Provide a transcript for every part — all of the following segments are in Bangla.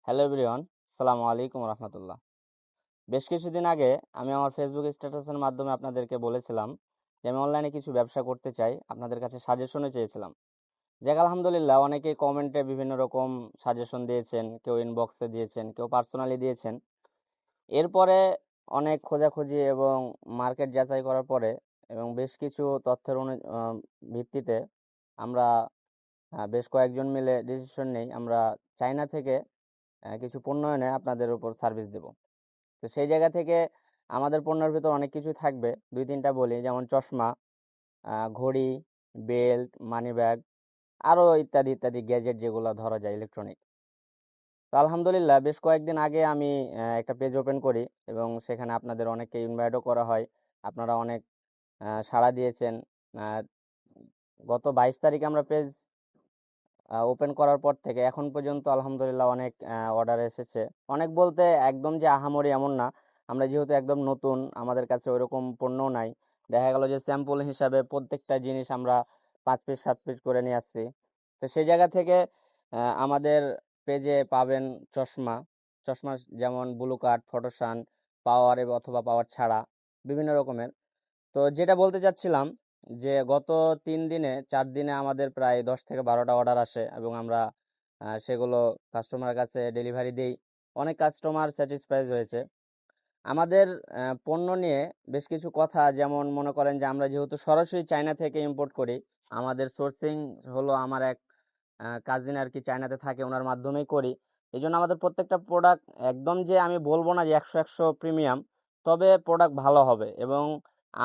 হ্যালো এভরিওয়ান, আসসালামু আলাইকুম রহমতুল্লাহ। বেশ কিছুদিন আগে আমি আমার ফেসবুক স্ট্যাটাসের মাধ্যমে আপনাদেরকে বলেছিলাম যে আমি অনলাইনে কিছু ব্যবসা করতে চাই, আপনাদের কাছে সাজেশনও চেয়েছিলাম। যাক আলহামদুলিল্লাহ, অনেকেই কমেন্টে বিভিন্ন রকম সাজেশন দিয়েছেন, কেউ ইনবক্সে দিয়েছেন, কেউ পার্সোনালি দিয়েছেন। এরপরে অনেক খোঁজাখুঁজি এবং মার্কেট যাচাই করার পরে এবং বেশ কিছু তথ্যের ভিত্তিতে আমরা বেশ কয়েকজন মিলে ডিসিশন নেই আমরা চায়না থেকে কিছু পণ্য এনে আপনাদের উপর সার্ভিস দেব। তো সেই জায়গা থেকে আমাদের পণ্যের ভিতর অনেক কিছু থাকবে, দুই তিনটা বলি, যেমন চশমা, ঘড়ি, বেল্ট, মানি ব্যাগ, আরো ইত্যাদি ইত্যাদি গ্যাজেট যেগুলো ধরা যায় ইলেকট্রনিক। তো আলহামদুলিল্লাহ বেশ কয়েকদিন আগে আমি একটা পেজ ওপেন করি এবং সেখানে আপনাদের অনেককে ইনভাইটও করা হয়। আপনারা অনেক সাড়া দিয়েছেন। আহ, গত 22 তারিখে আমরা পেজ ওপেন করার পর থেকে এখন পর্যন্ত আলহামদুলিল্লাহ অনেক অর্ডার এসেছে। অনেক বলতে একদম যে আহামরি এমন না, আমরা যেহেতু একদম নতুন, আমাদের কাছে ওইরকম পণ্যও নাই। দেখা গেল যে স্যাম্পল হিসাবে প্রত্যেকটা জিনিস আমরা 5 পিস 7 পিস করে নিয়ে আসছি। তো সেই জায়গা থেকে আমাদের পেজে পাবেন চশমা। চশমা যেমন ব্লু কার্ড, ফটোসান, পাওয়ার এবং অথবা পাওয়ার ছাড়া বিভিন্ন রকমের। তো যেটা বলতে চাচ্ছিলাম যে গত 3 দিনে 4 দিনে আমাদের প্রায় 10 থেকে 12টা অর্ডার আসে এবং আমরা সেগুলো কাস্টমারের কাছে ডেলিভারি দিই। অনেক কাস্টমার স্যাটিসফাইড হয়েছে আমাদের পণ্য নিয়ে। বেশ কিছু কথা, যেমন মনে করেন যে আমরা যেহেতু সরাসরি চায়না থেকে ইম্পোর্ট করি, আমাদের সোর্সিং হলো আমার এক কাজিন আর কি চায়নাতে থাকে, ওনার মাধ্যমেই করি। এই জন্য আমাদের প্রত্যেকটা প্রোডাক্ট একদম যে আমি বলবো না যে 100 প্রিমিয়াম, তবে প্রোডাক্ট ভালো হবে। এবং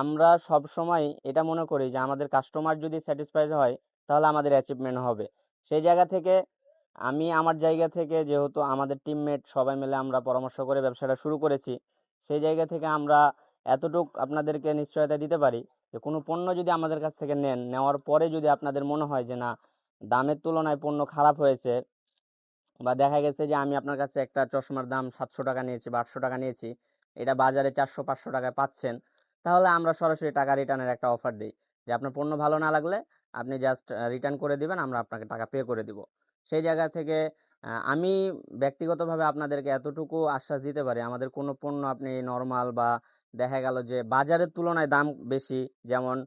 আমরা সব সময় এটা মনে করি যে আমাদের কাস্টমার যদি স্যাটিসফাইড হয় তাহলে আমাদের অ্যাচিভমেন্ট হবে। সেই জায়গা থেকে আমি আমার জায়গা থেকে, যেহেতু আমাদের টিমমেট সবাই মিলে আমরা পরামর্শ করে ব্যবসাটা শুরু করেছি, সেই জায়গা থেকে আমরা এতটুক আপনাদেরকে নিশ্চয়তা দিতে পারি যে কোনো পণ্য যদি আমাদের কাছ থেকে নেন, নেওয়ার পরে যদি আপনাদের মনে হয় যে না, দামের তুলনায় পণ্য খারাপ হয়েছে, বা দেখা গেছে যে আমি আপনার কাছে একটা চশমার দাম 700 টাকা নিয়েছি বা 800 টাকা নিয়েছি, এটা বাজারে 400-500 টাকায় পাচ্ছেন, তাহলে আমরা সরাসরি টাকা রিটার্নের একটা অফার দিই যে আপনার পণ্য ভালো না লাগলে আপনি জাস্ট রিটার্ন করে দিবেন, আমরা আপনাকে টাকা পে করে দিব। সেই জায়গা থেকে আমি ব্যক্তিগতভাবে আপনাদেরকে এতটুকু আশ্বাস দিতে পারি, আমাদের কোনো পণ্য আপনি নর্মাল বা দেখা গেল যে বাজারের তুলনায় দাম বেশি, যেমন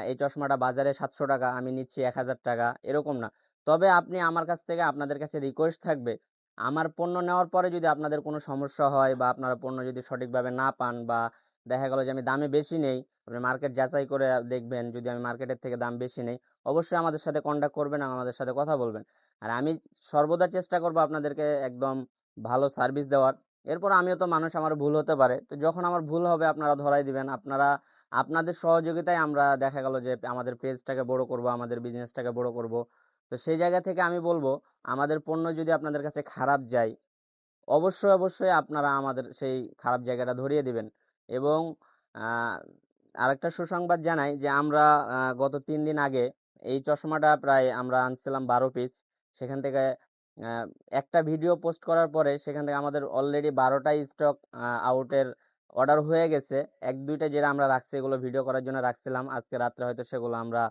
এই চশমাটা বাজারে 700 টাকা, আমি নিচ্ছি 1000 টাকা, এরকম না। তবে আপনি আমার কাছ থেকে, আপনাদের কাছে রিকোয়েস্ট থাকবে, আমার পণ্য নেওয়ার পরে যদি আপনাদের কোনো সমস্যা হয় বা আপনারা পণ্য যদি সঠিকভাবে না পান, বা দেখা গেল যে আমি দামে বেশি নেই, আপনি মার্কেট যাচাই করে দেখবেন যদি আমি মার্কেটের থেকে দাম বেশি নেই, অবশ্যই আমাদের সাথে কন্ট্যাক্ট করবেন এবং আমাদের সাথে কথা বলবেন। আর আমি সর্বদা চেষ্টা করবো আপনাদেরকে একদম ভালো সার্ভিস দেওয়ার। এরপর আমিও তো মানুষ, আমার ভুল হতে পারে, তো যখন আমার ভুল হবে আপনারা ধরাই দিবেন। আপনাদের সহযোগিতায় আমরা দেখা গেল যে আমাদের পেজটাকে বড় করব, আমাদের বিজনেসটাকে বড় করব। তো সেই জায়গা থেকে আমি বলবো, আমাদের পণ্য যদি আপনাদের কাছে খারাপ যায়, অবশ্যই অবশ্যই আপনারা আমাদের সেই খারাপ জায়গাটা ধরিয়ে দিবেন। এবং আহ, আরেকটা সুসংবাদ জানাই যে আমরা গত 3 দিন আগে এই চশমাটা প্রায় আমরা আনছিলাম 12 পিস। সেখান থেকে আহ, একটা ভিডিও পোস্ট করার পরে সেখান থেকে আমাদের অলরেডি 12টাই স্টক আউটের অর্ডার হয়ে গেছে। এক দুইটা যেটা আমরা রাখছি, এগুলো ভিডিও করার জন্য রাখছিলাম, আজকে রাত্রে হয়তো সেগুলো আমরা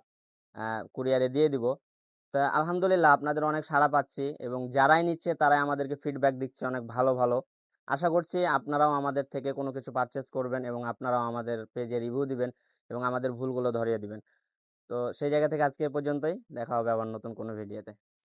কুরিয়ারে দিয়ে দিব। তো আলহামদুলিল্লাহ আপনাদের অনেক সাড়া পাচ্ছি এবং যারাই নিচ্ছে তারাই আমাদেরকে ফিডব্যাক দিচ্ছে অনেক ভালো ভালো। আশা করছি আপনারাও আমাদের থেকে কোনো কিছু পারচেস করবেন এবং আপনারাও আমাদের পেজে রিভিউ দিবেন এবং আমাদের ভুলগুলো ধরিয়ে দিবেন। তো সেই জায়গা থেকে আজকে এ পর্যন্তই, দেখা হবে আবার নতুন কোনো ভিডিওতে।